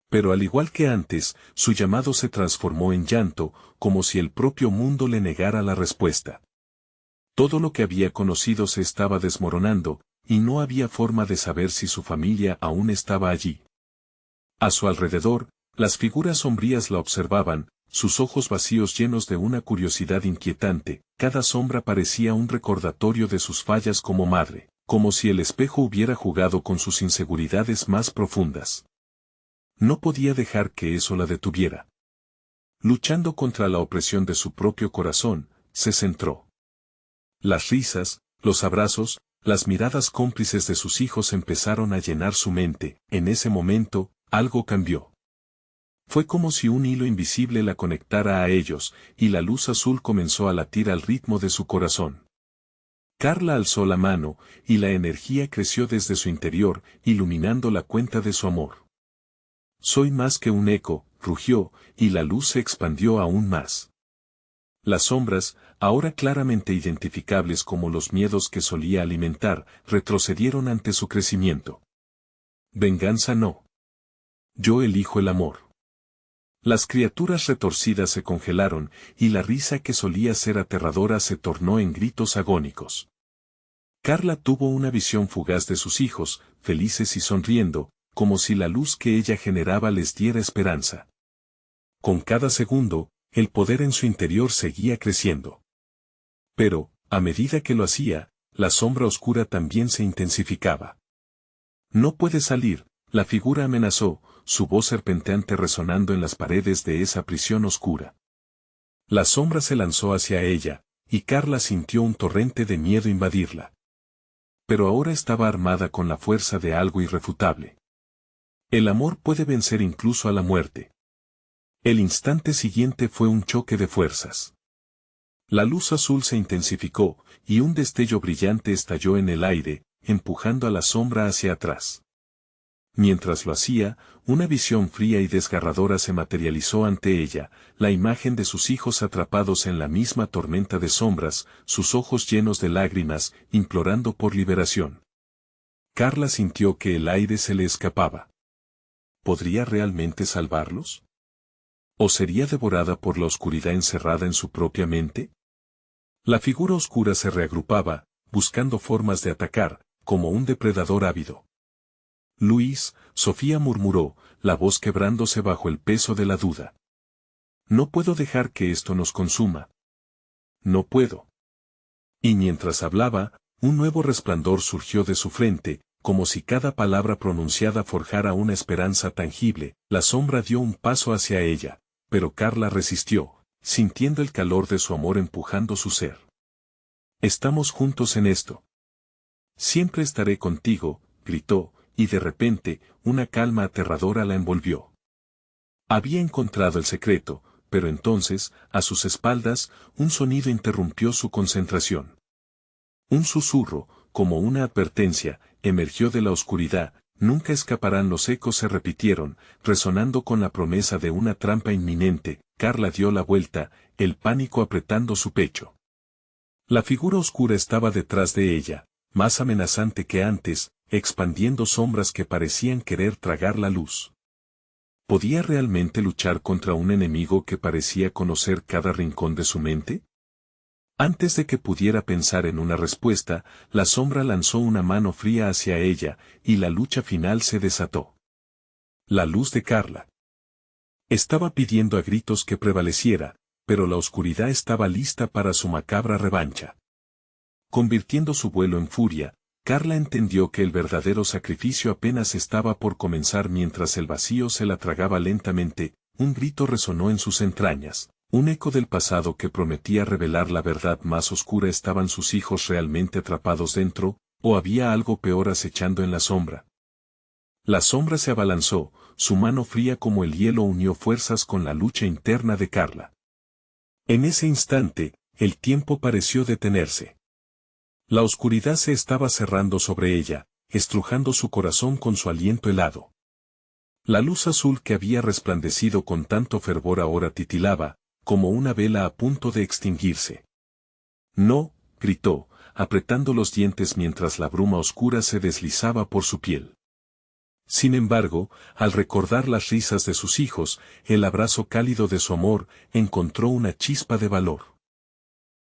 Pero al igual que antes, su llamado se transformó en llanto, como si el propio mundo le negara la respuesta. Todo lo que había conocido se estaba desmoronando, y no había forma de saber si su familia aún estaba allí. A su alrededor, las figuras sombrías la observaban, sus ojos vacíos llenos de una curiosidad inquietante, cada sombra parecía un recordatorio de sus fallas como madre, como si el espejo hubiera jugado con sus inseguridades más profundas. No podía dejar que eso la detuviera. Luchando contra la opresión de su propio corazón, se centró. Las risas, los abrazos, las miradas cómplices de sus hijos empezaron a llenar su mente. En ese momento, algo cambió. Fue como si un hilo invisible la conectara a ellos, y la luz azul comenzó a latir al ritmo de su corazón. Carla alzó la mano, y la energía creció desde su interior, iluminando la cuenta de su amor. Soy más que un eco, rugió, y la luz se expandió aún más. Las sombras, ahora claramente identificables como los miedos que solía alimentar, retrocedieron ante su crecimiento. Venganza no. Yo elijo el amor. Las criaturas retorcidas se congelaron, y la risa que solía ser aterradora se tornó en gritos agónicos. Carla tuvo una visión fugaz de sus hijos, felices y sonriendo, como si la luz que ella generaba les diera esperanza. Con cada segundo, el poder en su interior seguía creciendo. Pero, a medida que lo hacía, la sombra oscura también se intensificaba. No puede salir, la figura amenazó, su voz serpenteante resonando en las paredes de esa prisión oscura. La sombra se lanzó hacia ella, y Carla sintió un torrente de miedo invadirla. Pero ahora estaba armada con la fuerza de algo irrefutable. El amor puede vencer incluso a la muerte. El instante siguiente fue un choque de fuerzas. La luz azul se intensificó, y un destello brillante estalló en el aire, empujando a la sombra hacia atrás. Mientras lo hacía, una visión fría y desgarradora se materializó ante ella, la imagen de sus hijos atrapados en la misma tormenta de sombras, sus ojos llenos de lágrimas, implorando por liberación. Carla sintió que el aire se le escapaba. ¿Podría realmente salvarlos? ¿O sería devorada por la oscuridad encerrada en su propia mente? La figura oscura se reagrupaba, buscando formas de atacar, como un depredador ávido. Luis, Sofía murmuró, la voz quebrándose bajo el peso de la duda. No puedo dejar que esto nos consuma. No puedo. Y mientras hablaba, un nuevo resplandor surgió de su frente, como si cada palabra pronunciada forjara una esperanza tangible. La sombra dio un paso hacia ella, pero Carla resistió, sintiendo el calor de su amor empujando su ser. Estamos juntos en esto. Siempre estaré contigo, gritó, y de repente, una calma aterradora la envolvió. Había encontrado el secreto, pero entonces, a sus espaldas, un sonido interrumpió su concentración. Un susurro, como una advertencia, emergió de la oscuridad. Nunca escaparán. Los ecos se repitieron, resonando con la promesa de una trampa inminente. Carla dio la vuelta, el pánico apretando su pecho. La figura oscura estaba detrás de ella, más amenazante que antes, expandiendo sombras que parecían querer tragar la luz. ¿Podía realmente luchar contra un enemigo que parecía conocer cada rincón de su mente? Antes de que pudiera pensar en una respuesta, la sombra lanzó una mano fría hacia ella, y la lucha final se desató. La luz de Carla estaba pidiendo a gritos que prevaleciera, pero la oscuridad estaba lista para su macabra revancha. Convirtiendo su vuelo en furia, Carla entendió que el verdadero sacrificio apenas estaba por comenzar. Mientras el vacío se la tragaba lentamente, un grito resonó en sus entrañas. Un eco del pasado que prometía revelar la verdad más oscura. ¿Estaban sus hijos realmente atrapados dentro, o había algo peor acechando en la sombra? La sombra se abalanzó, su mano fría como el hielo unió fuerzas con la lucha interna de Carla. En ese instante, el tiempo pareció detenerse. La oscuridad se estaba cerrando sobre ella, estrujando su corazón con su aliento helado. La luz azul que había resplandecido con tanto fervor ahora titilaba, como una vela a punto de extinguirse. No, gritó, apretando los dientes mientras la bruma oscura se deslizaba por su piel. Sin embargo, al recordar las risas de sus hijos, el abrazo cálido de su amor, encontró una chispa de valor.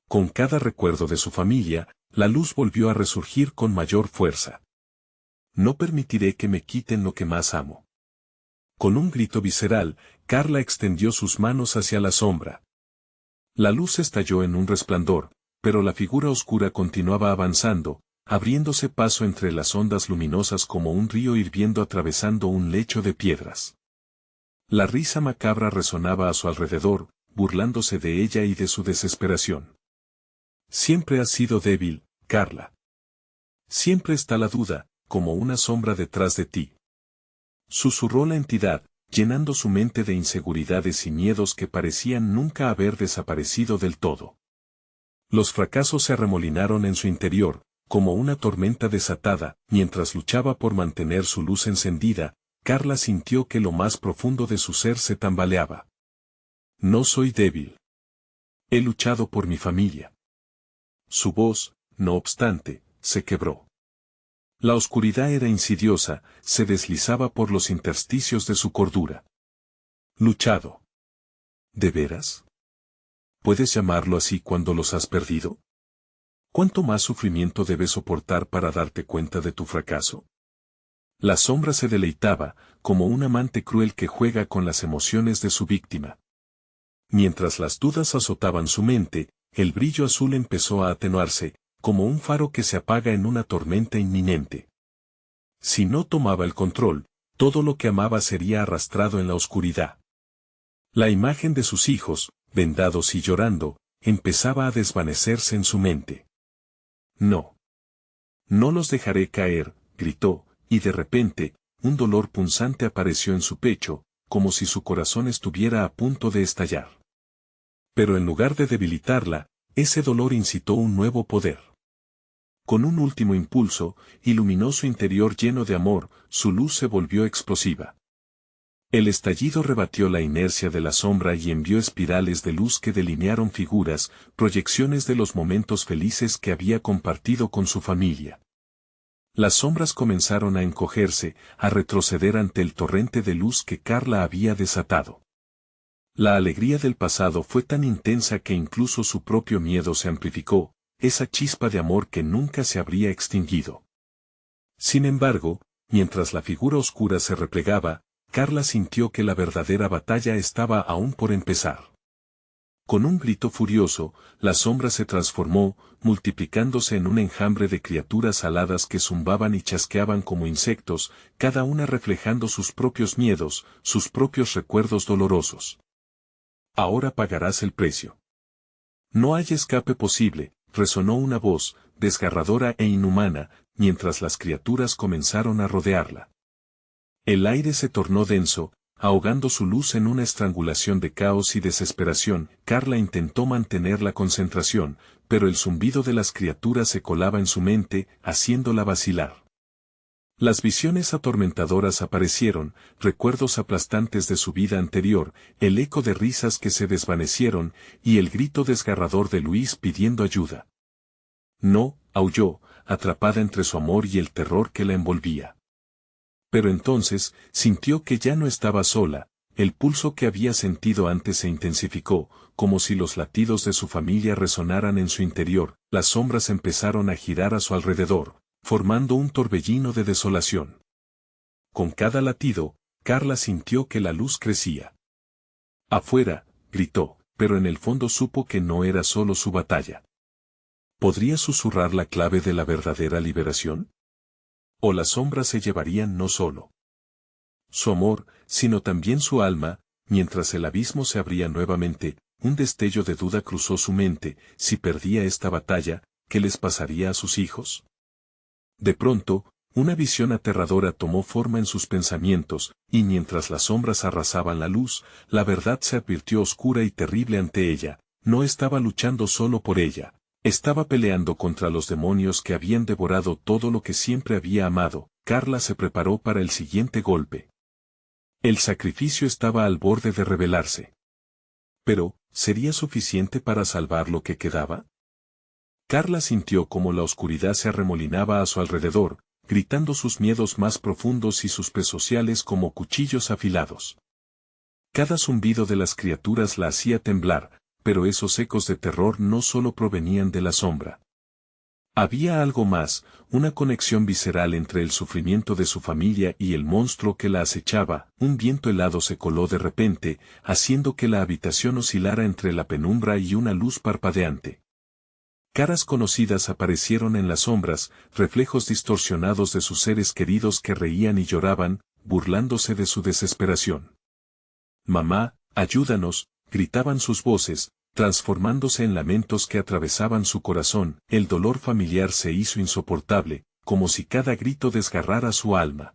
Con cada recuerdo de su familia, la luz volvió a resurgir con mayor fuerza. No permitiré que me quiten lo que más amo. Con un grito visceral, Carla extendió sus manos hacia la sombra. La luz estalló en un resplandor, pero la figura oscura continuaba avanzando, abriéndose paso entre las ondas luminosas como un río hirviendo atravesando un lecho de piedras. La risa macabra resonaba a su alrededor, burlándose de ella y de su desesperación. Siempre has sido débil, Carla. Siempre está la duda, como una sombra detrás de ti. Susurró la entidad, llenando su mente de inseguridades y miedos que parecían nunca haber desaparecido del todo. Los fracasos se arremolinaron en su interior, como una tormenta desatada, mientras luchaba por mantener su luz encendida, Carla sintió que lo más profundo de su ser se tambaleaba. No soy débil. He luchado por mi familia. Su voz, no obstante, se quebró. La oscuridad era insidiosa, se deslizaba por los intersticios de su cordura. Luchado. ¿De veras? ¿Puedes llamarlo así cuando los has perdido? ¿Cuánto más sufrimiento debes soportar para darte cuenta de tu fracaso? La sombra se deleitaba, como un amante cruel que juega con las emociones de su víctima. Mientras las dudas azotaban su mente, el brillo azul empezó a atenuarse, como un faro que se apaga en una tormenta inminente. Si no tomaba el control, todo lo que amaba sería arrastrado en la oscuridad. La imagen de sus hijos, vendados y llorando, empezaba a desvanecerse en su mente. No. No los dejaré caer, gritó, y de repente, un dolor punzante apareció en su pecho, como si su corazón estuviera a punto de estallar. Pero en lugar de debilitarla, ese dolor incitó un nuevo poder. Con un último impulso, iluminó su interior lleno de amor, su luz se volvió explosiva. El estallido rebatió la inercia de la sombra y envió espirales de luz que delinearon figuras, proyecciones de los momentos felices que había compartido con su familia. Las sombras comenzaron a encogerse, a retroceder ante el torrente de luz que Carla había desatado. La alegría del pasado fue tan intensa que incluso su propio miedo se amplificó, esa chispa de amor que nunca se habría extinguido. Sin embargo, mientras la figura oscura se replegaba, Carla sintió que la verdadera batalla estaba aún por empezar. Con un grito furioso, la sombra se transformó, multiplicándose en un enjambre de criaturas aladas que zumbaban y chasqueaban como insectos, cada una reflejando sus propios miedos, sus propios recuerdos dolorosos. Ahora pagarás el precio. No hay escape posible, resonó una voz, desgarradora e inhumana, mientras las criaturas comenzaron a rodearla. El aire se tornó denso, ahogando su luz en una estrangulación de caos y desesperación. Carla intentó mantener la concentración, pero el zumbido de las criaturas se colaba en su mente, haciéndola vacilar. Las visiones atormentadoras aparecieron, recuerdos aplastantes de su vida anterior, el eco de risas que se desvanecieron, y el grito desgarrador de Luis pidiendo ayuda. No, aulló, atrapada entre su amor y el terror que la envolvía. Pero entonces, sintió que ya no estaba sola, el pulso que había sentido antes se intensificó, como si los latidos de su familia resonaran en su interior, las sombras empezaron a girar a su alrededor, formando un torbellino de desolación. Con cada latido, Carla sintió que la luz crecía. Afuera, gritó, pero en el fondo supo que no era solo su batalla. ¿Podría susurrar la clave de la verdadera liberación? O las sombras se llevarían no solo su amor, sino también su alma. Mientras el abismo se abría nuevamente, un destello de duda cruzó su mente: si perdía esta batalla, ¿qué les pasaría a sus hijos? De pronto, una visión aterradora tomó forma en sus pensamientos, y mientras las sombras arrasaban la luz, la verdad se advirtió oscura y terrible ante ella. No estaba luchando solo por ella. Estaba peleando contra los demonios que habían devorado todo lo que siempre había amado. Carla se preparó para el siguiente golpe. El sacrificio estaba al borde de revelarse. Pero, ¿sería suficiente para salvar lo que quedaba? Carla sintió como la oscuridad se arremolinaba a su alrededor, gritando sus miedos más profundos y sus sociales como cuchillos afilados. Cada zumbido de las criaturas la hacía temblar, pero esos ecos de terror no solo provenían de la sombra. Había algo más, una conexión visceral entre el sufrimiento de su familia y el monstruo que la acechaba. Un viento helado se coló de repente, haciendo que la habitación oscilara entre la penumbra y una luz parpadeante. Caras conocidas aparecieron en las sombras, reflejos distorsionados de sus seres queridos que reían y lloraban, burlándose de su desesperación. «Mamá, ayúdanos», gritaban sus voces, transformándose en lamentos que atravesaban su corazón. El dolor familiar se hizo insoportable, como si cada grito desgarrara su alma.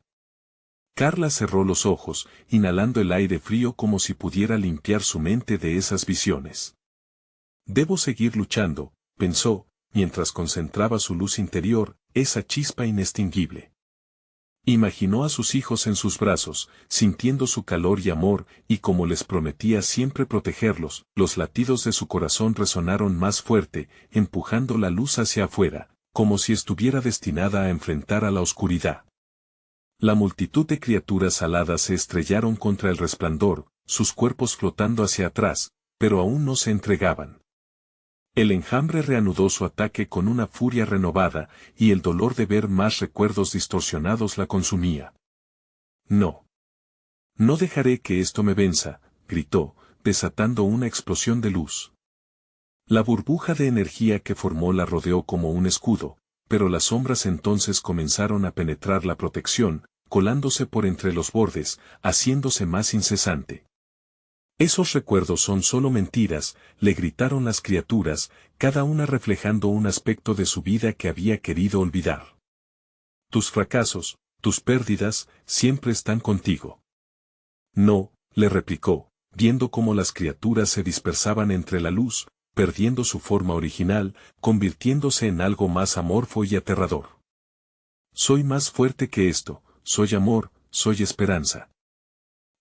Carla cerró los ojos, inhalando el aire frío como si pudiera limpiar su mente de esas visiones. «Debo seguir luchando», pensó, mientras concentraba su luz interior, esa chispa inextinguible. Imaginó a sus hijos en sus brazos, sintiendo su calor y amor, y como les prometía siempre protegerlos, los latidos de su corazón resonaron más fuerte, empujando la luz hacia afuera, como si estuviera destinada a enfrentar a la oscuridad. La multitud de criaturas aladas se estrellaron contra el resplandor, sus cuerpos flotando hacia atrás, pero aún no se entregaban. El enjambre reanudó su ataque con una furia renovada, y el dolor de ver más recuerdos distorsionados la consumía. «No. No dejaré que esto me venza», gritó, desatando una explosión de luz. La burbuja de energía que formó la rodeó como un escudo, pero las sombras entonces comenzaron a penetrar la protección, colándose por entre los bordes, haciéndose más incesante. «Esos recuerdos son solo mentiras», le gritaron las criaturas, cada una reflejando un aspecto de su vida que había querido olvidar. «Tus fracasos, tus pérdidas, siempre están contigo». «No», le replicó, viendo cómo las criaturas se dispersaban entre la luz, perdiendo su forma original, convirtiéndose en algo más amorfo y aterrador. «Soy más fuerte que esto, soy amor, soy esperanza».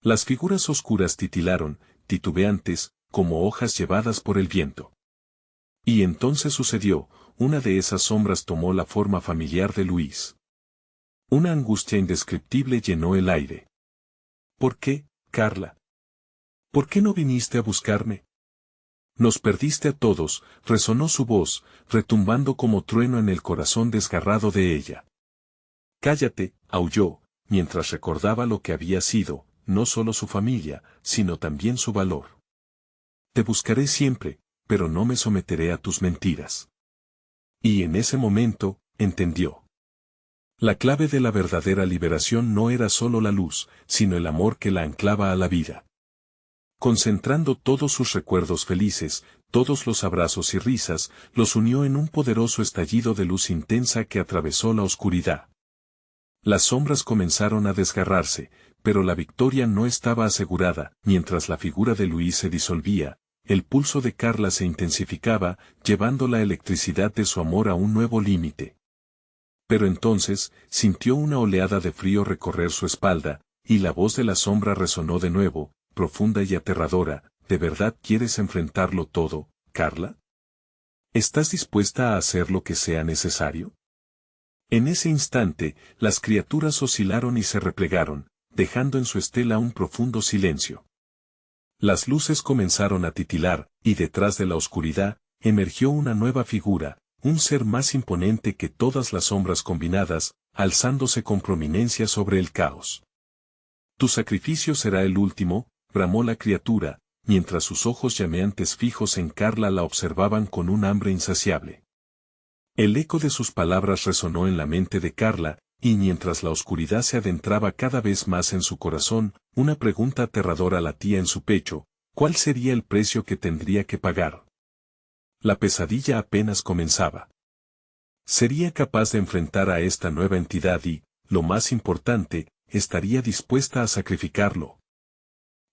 Las figuras oscuras titilaron, titubeantes, como hojas llevadas por el viento. Y entonces sucedió, una de esas sombras tomó la forma familiar de Luis. Una angustia indescriptible llenó el aire. «¿Por qué, Carla? ¿Por qué no viniste a buscarme? Nos perdiste a todos», resonó su voz, retumbando como trueno en el corazón desgarrado de ella. «Cállate», aulló, mientras recordaba lo que había sido, no solo su familia, sino también su valor. «Te buscaré siempre, pero no me someteré a tus mentiras». Y en ese momento, entendió. La clave de la verdadera liberación no era solo la luz, sino el amor que la anclaba a la vida. Concentrando todos sus recuerdos felices, todos los abrazos y risas, los unió en un poderoso estallido de luz intensa que atravesó la oscuridad. Las sombras comenzaron a desgarrarse, pero la victoria no estaba asegurada. Mientras la figura de Luis se disolvía, el pulso de Carla se intensificaba, llevando la electricidad de su amor a un nuevo límite. Pero entonces, sintió una oleada de frío recorrer su espalda, y la voz de la sombra resonó de nuevo, profunda y aterradora. «¿De verdad quieres enfrentarlo todo, Carla? ¿Estás dispuesta a hacer lo que sea necesario?» En ese instante, las criaturas oscilaron y se replegaron, dejando en su estela un profundo silencio. Las luces comenzaron a titilar, y detrás de la oscuridad, emergió una nueva figura, un ser más imponente que todas las sombras combinadas, alzándose con prominencia sobre el caos. «Tu sacrificio será el último», bramó la criatura, mientras sus ojos llameantes fijos en Carla la observaban con un hambre insaciable. El eco de sus palabras resonó en la mente de Carla, y mientras la oscuridad se adentraba cada vez más en su corazón, una pregunta aterradora latía en su pecho: ¿cuál sería el precio que tendría que pagar? La pesadilla apenas comenzaba. ¿Sería capaz de enfrentar a esta nueva entidad y, lo más importante, estaría dispuesta a sacrificarlo?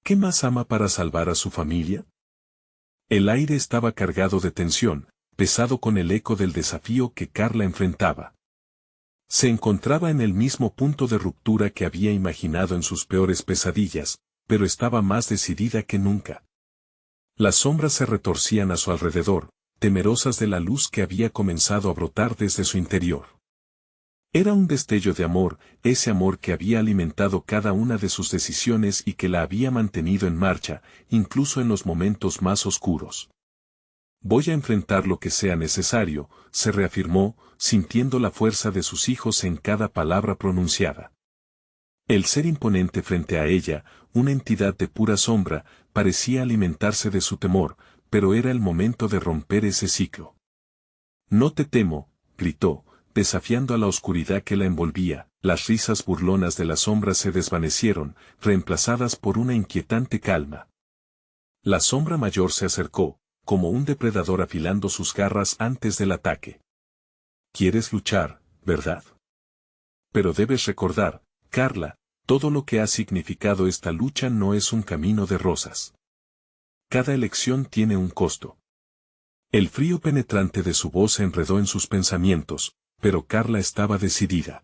¿Qué más ama para salvar a su familia? El aire estaba cargado de tensión, pesado con el eco del desafío que Carla enfrentaba. Se encontraba en el mismo punto de ruptura que había imaginado en sus peores pesadillas, pero estaba más decidida que nunca. Las sombras se retorcían a su alrededor, temerosas de la luz que había comenzado a brotar desde su interior. Era un destello de amor, ese amor que había alimentado cada una de sus decisiones y que la había mantenido en marcha, incluso en los momentos más oscuros. Voy a enfrentar lo que sea necesario, se reafirmó, sintiendo la fuerza de sus hijos en cada palabra pronunciada. El ser imponente frente a ella, una entidad de pura sombra, parecía alimentarse de su temor, pero era el momento de romper ese ciclo. No te temo, gritó, desafiando a la oscuridad que la envolvía. Las risas burlonas de la sombra se desvanecieron, reemplazadas por una inquietante calma. La sombra mayor se acercó, como un depredador afilando sus garras antes del ataque. Quieres luchar, ¿verdad? Pero debes recordar, Carla, todo lo que ha significado esta lucha no es un camino de rosas. Cada elección tiene un costo. El frío penetrante de su voz se enredó en sus pensamientos, pero Carla estaba decidida.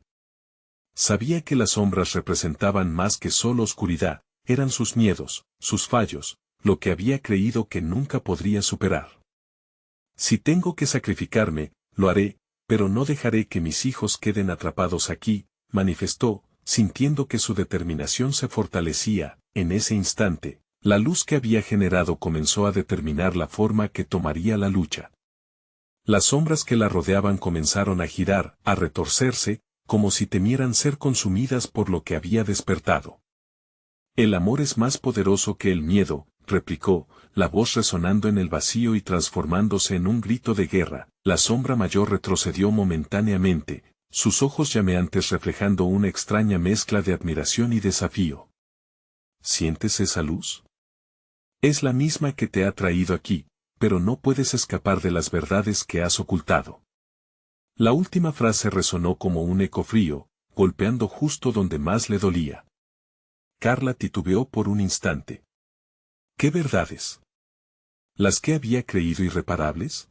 Sabía que las sombras representaban más que solo oscuridad, eran sus miedos, sus fallos, lo que había creído que nunca podría superar. Si tengo que sacrificarme, lo haré, pero no dejaré que mis hijos queden atrapados aquí, manifestó, sintiendo que su determinación se fortalecía. En ese instante, la luz que había generado comenzó a determinar la forma que tomaría la lucha. Las sombras que la rodeaban comenzaron a girar, a retorcerse, como si temieran ser consumidas por lo que había despertado. El amor es más poderoso que el miedo, replicó, la voz resonando en el vacío y transformándose en un grito de guerra. La sombra mayor retrocedió momentáneamente, sus ojos llameantes reflejando una extraña mezcla de admiración y desafío. ¿Sientes esa luz? Es la misma que te ha traído aquí, pero no puedes escapar de las verdades que has ocultado. La última frase resonó como un eco frío, golpeando justo donde más le dolía. Carla titubeó por un instante. ¿Qué verdades? ¿Las que había creído irreparables?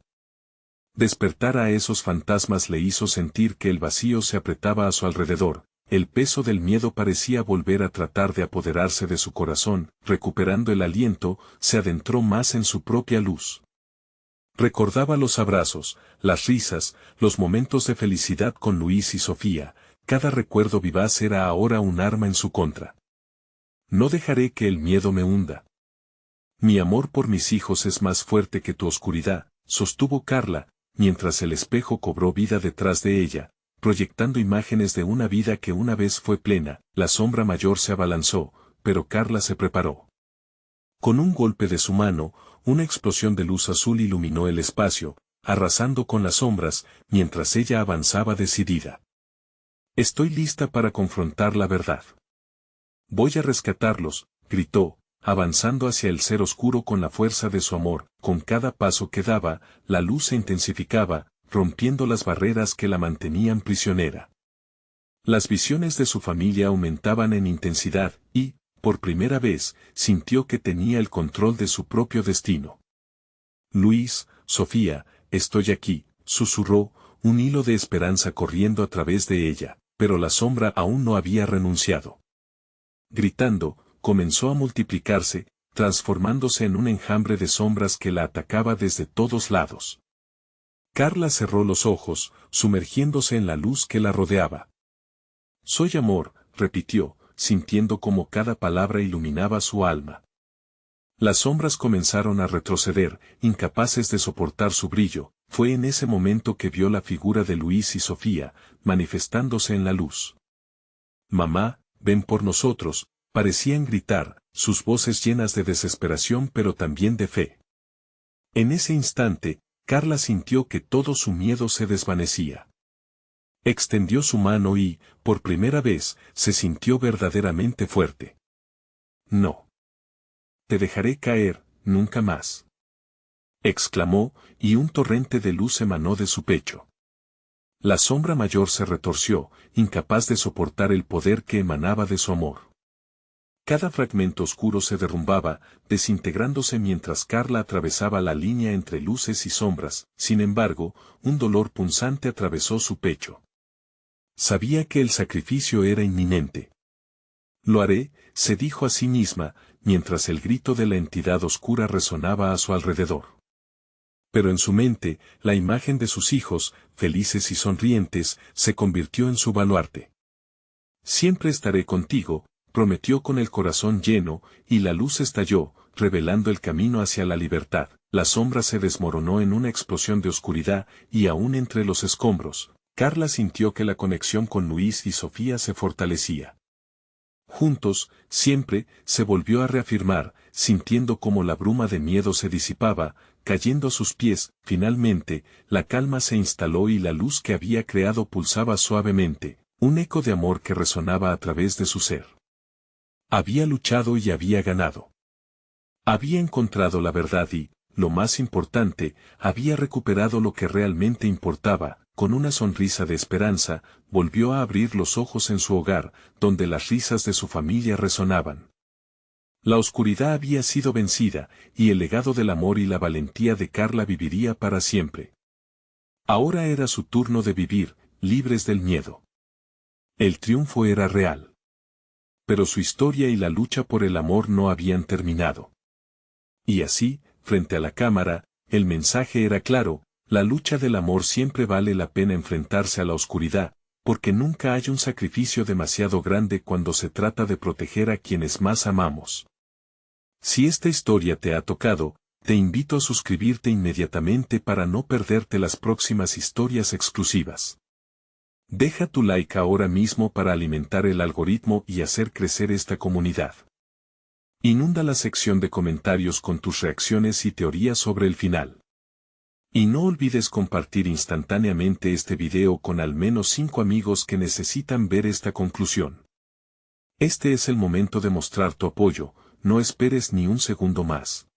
Despertar a esos fantasmas le hizo sentir que el vacío se apretaba a su alrededor, el peso del miedo parecía volver a tratar de apoderarse de su corazón, recuperando el aliento, se adentró más en su propia luz. Recordaba los abrazos, las risas, los momentos de felicidad con Luis y Sofía, cada recuerdo vivaz era ahora un arma en su contra. No dejaré que el miedo me hunda. Mi amor por mis hijos es más fuerte que tu oscuridad, sostuvo Carla, mientras el espejo cobró vida detrás de ella, proyectando imágenes de una vida que una vez fue plena. La sombra mayor se abalanzó, pero Carla se preparó. Con un golpe de su mano, una explosión de luz azul iluminó el espacio, arrasando con las sombras, mientras ella avanzaba decidida. Estoy lista para confrontar la verdad. Voy a rescatarlos, gritó, avanzando hacia el ser oscuro con la fuerza de su amor. Con cada paso que daba, la luz se intensificaba, rompiendo las barreras que la mantenían prisionera. Las visiones de su familia aumentaban en intensidad, y, por primera vez, sintió que tenía el control de su propio destino. Luis, Sofía, estoy aquí, susurró, un hilo de esperanza corriendo a través de ella, pero la sombra aún no había renunciado. Gritando, comenzó a multiplicarse, transformándose en un enjambre de sombras que la atacaba desde todos lados. Carla cerró los ojos, sumergiéndose en la luz que la rodeaba. Soy amor, repitió, sintiendo como cada palabra iluminaba su alma. Las sombras comenzaron a retroceder, incapaces de soportar su brillo. Fue en ese momento que vio la figura de Luis y Sofía, manifestándose en la luz. Mamá, ven por nosotros, parecían gritar, sus voces llenas de desesperación pero también de fe. En ese instante, Carla sintió que todo su miedo se desvanecía. Extendió su mano y, por primera vez, se sintió verdaderamente fuerte. No. Te dejaré caer, nunca más. Exclamó, y un torrente de luz emanó de su pecho. La sombra mayor se retorció, incapaz de soportar el poder que emanaba de su amor. Cada fragmento oscuro se derrumbaba, desintegrándose mientras Carla atravesaba la línea entre luces y sombras. Sin embargo, un dolor punzante atravesó su pecho. Sabía que el sacrificio era inminente. Lo haré, se dijo a sí misma, mientras el grito de la entidad oscura resonaba a su alrededor. Pero en su mente, la imagen de sus hijos, felices y sonrientes, se convirtió en su baluarte. Siempre estaré contigo, prometió con el corazón lleno, y la luz estalló, revelando el camino hacia la libertad. La sombra se desmoronó en una explosión de oscuridad, y aún entre los escombros, Carla sintió que la conexión con Luis y Sofía se fortalecía. Juntos, siempre, se volvió a reafirmar, sintiendo como la bruma de miedo se disipaba, cayendo a sus pies. Finalmente, la calma se instaló y la luz que había creado pulsaba suavemente, un eco de amor que resonaba a través de su ser. Había luchado y había ganado. Había encontrado la verdad y, lo más importante, había recuperado lo que realmente importaba. Con una sonrisa de esperanza, volvió a abrir los ojos en su hogar, donde las risas de su familia resonaban. La oscuridad había sido vencida, y el legado del amor y la valentía de Carla viviría para siempre. Ahora era su turno de vivir, libres del miedo. El triunfo era real. Pero su historia y la lucha por el amor no habían terminado. Y así, frente a la cámara, el mensaje era claro: la lucha del amor siempre vale la pena enfrentarse a la oscuridad, porque nunca hay un sacrificio demasiado grande cuando se trata de proteger a quienes más amamos. Si esta historia te ha tocado, te invito a suscribirte inmediatamente para no perderte las próximas historias exclusivas. Deja tu like ahora mismo para alimentar el algoritmo y hacer crecer esta comunidad. Inunda la sección de comentarios con tus reacciones y teorías sobre el final. Y no olvides compartir instantáneamente este video con al menos 5 amigos que necesitan ver esta conclusión. Este es el momento de mostrar tu apoyo, no esperes ni un segundo más.